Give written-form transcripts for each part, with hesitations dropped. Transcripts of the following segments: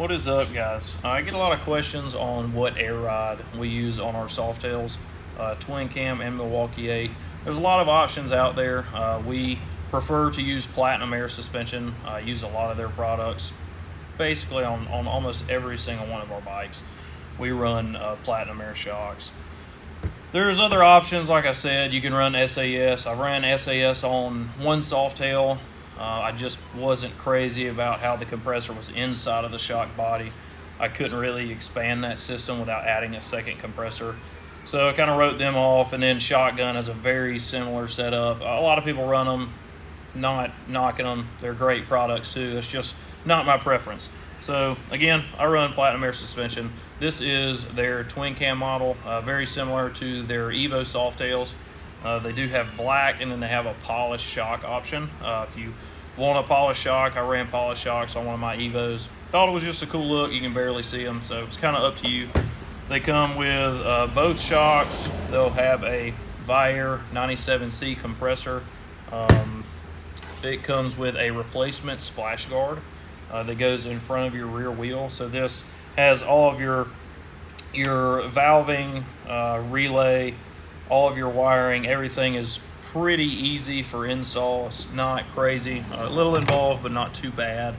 What is up, guys? I get a lot of questions on what air rod we use on our Softails, Twin Cam and Milwaukee 8. There's a lot of options out there. We prefer to use Platinum Air suspension. I use a lot of their products basically on almost every single one of our bikes. We run Platinum Air shocks. There's other options, like I said. You can run SAS. I ran SAS on one Softail. I just wasn't crazy about how the compressor was inside of the shock body. I couldn't really expand that system without adding a second compressor. So I kind of wrote them off, and then Shotgun has a very similar setup. A lot of people run them, not knocking them. They're great products too. It's just not my preference. So again, I run Platinum Air suspension. This is their twin cam model, very similar to their Evo Softails. They do have black, and then they have a polished shock option. If you want a polished shock, I ran polished shocks on one of my Evos. Thought it was just a cool look. You can barely see them, so it's kind of up to you. They come with both shocks. They'll have a Viair 97C compressor. It comes with a replacement splash guard that goes in front of your rear wheel. So this has all of your valving, relay, all of your wiring. Everything is pretty easy for install. It's not crazy. A little involved, but not too bad.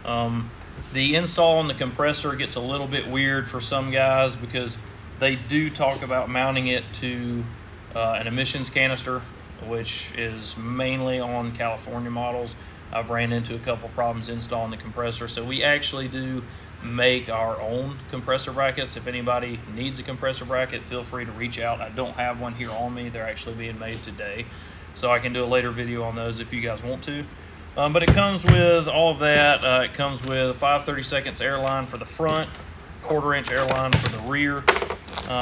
The install on the compressor gets a little bit weird for some guys because they do talk about mounting it to an emissions canister, which is mainly on California models. I've ran into a couple problems installing the compressor, so we actually do make our own compressor brackets. If anybody needs a compressor bracket, feel free to reach out. I don't have one here on me. They're actually being made today, so I can do a later video on those if you guys want to. But it comes with all of that. It comes with 5/32 airline for the front, 1/4 inch airline for the rear.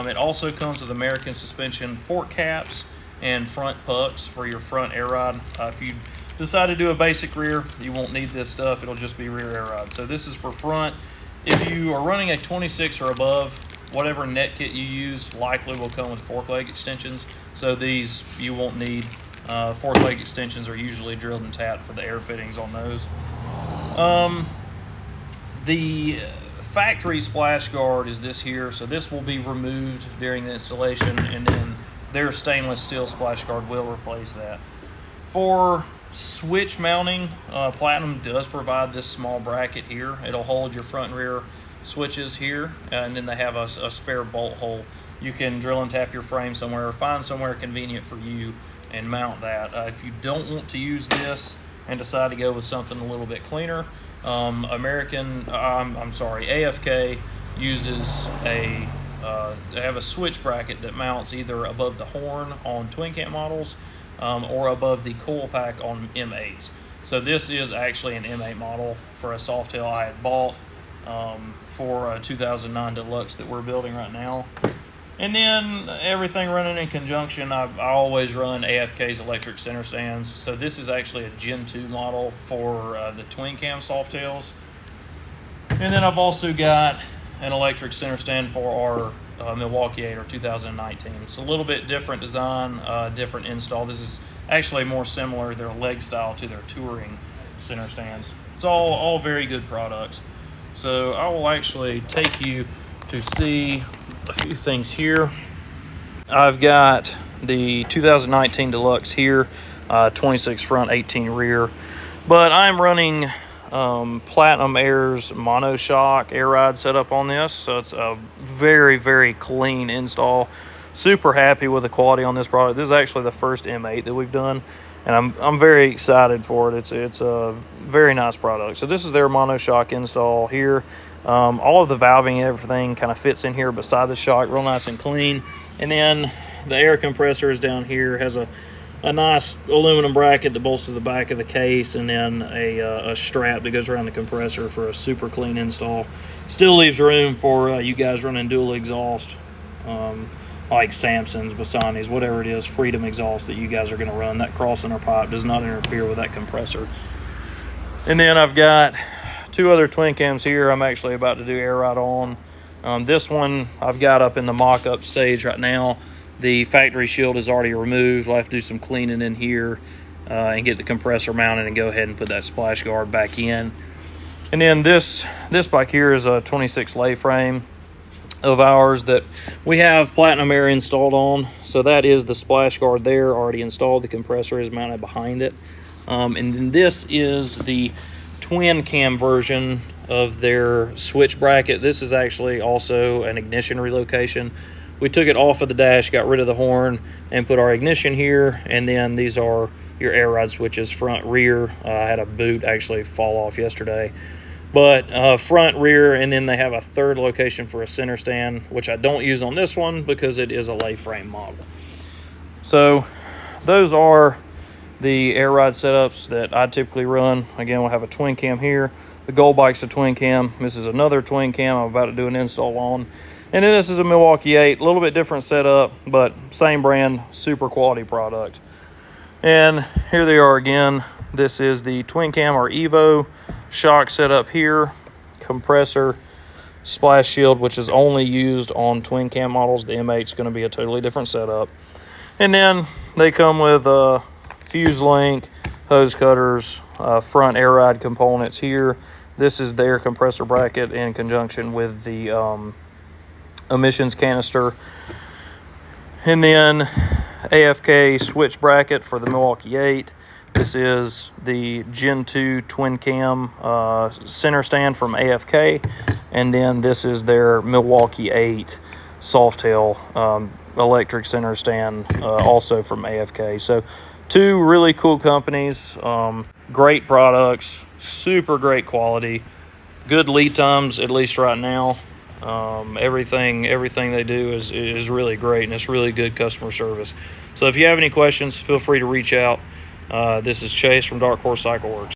It also comes with American suspension fork caps and front pucks for your front air rod. If you decide to do a basic rear, you won't need this stuff. It'll just be rear air rod. So this is for front. If you are running a 26 or above, whatever net kit you use likely will come with fork leg extensions. So these you won't need. Fork leg extensions are usually drilled and tapped for the air fittings on those. The factory splash guard is this here. So this will be removed during the installation, and then their stainless steel splash guard will replace that. For switch mounting, Platinum does provide this small bracket here. It'll hold your front and rear switches here, and then they have a spare bolt hole. You can drill and tap your frame somewhere, or find somewhere convenient for you and mount that. If you don't want to use this and decide to go with something a little bit cleaner, AFK uses they have a switch bracket that mounts either above the horn on twin cam models or above the coil pack on M8s. So this is actually an M8 model for a Softail I had bought for a 2009 Deluxe that we're building right now. And then everything running in conjunction, I always run AFK's electric center stands. So this is actually a Gen 2 model for the twin cam Softails. And then I've also got an electric center stand for our Milwaukee 8 or 2019. It's a little bit different design, different install. This is actually more similar, their leg style, to their touring center stands. It's all very good products. So I will actually take you to see a few things here. I've got the 2019 Deluxe here, 26 front, 18 rear, but I'm running Platinum Air's monoshock air ride setup on this, so it's a very, very clean install. Super happy with the quality on this product. This is actually the first M8 that we've done, and I'm very excited for it. It's a very nice product. So this is their monoshock install here. All of the valving and everything kind of fits in here beside the shock, real nice and clean. And then the air compressor is down here, has a nice aluminum bracket that bolts to the back of the case, and then a strap that goes around the compressor for a super clean install. Still leaves room for you guys running dual exhaust, like Samson's, Bassani's, whatever it is, Freedom exhaust that you guys are going to run. That cross-center pipe does not interfere with that compressor. And then I've got two other twin cams here I'm actually about to do air ride on. This one I've got up in the mock-up stage right now. The factory shield is already removed. We'll have to do some cleaning in here and get the compressor mounted and go ahead and put that splash guard back in. And then this bike here is a 26 lay frame of ours that we have Platinum Air installed on. So that is the splash guard there already installed. The compressor is mounted behind it. And then this is the twin cam version of their switch bracket. This is actually also an ignition relocation. We took it off of the dash, got rid of the horn, and put our ignition here. And then these are your air ride switches, front, rear. I had a boot actually fall off yesterday. But front, rear, and then they have a third location for a center stand, which I don't use on this one because it is a lay frame model. So those are the air ride setups that I typically run. Again, we'll have a twin cam here. The Gold Bike's a twin cam. This is another twin cam I'm about to do an install on. And then this is a Milwaukee 8, a little bit different setup, but same brand, super quality product. And here they are again. This is the twin cam or Evo shock setup here, compressor, splash shield, which is only used on twin cam models. The M8 is going to be a totally different setup. And then they come with fuse link, hose cutters, front air ride components here. This is their compressor bracket in conjunction with the emissions canister. And then AFK switch bracket for the Milwaukee 8. This is the Gen 2 twin cam center stand from AFK. And then this is their Milwaukee 8 Softail electric center stand, also from AFK. So two really cool companies, great products, super great quality, good lead times, at least right now. Everything they do is really great, and it's really good customer service. So if you have any questions, feel free to reach out. This is Chase from Dark Horse Cycle Works.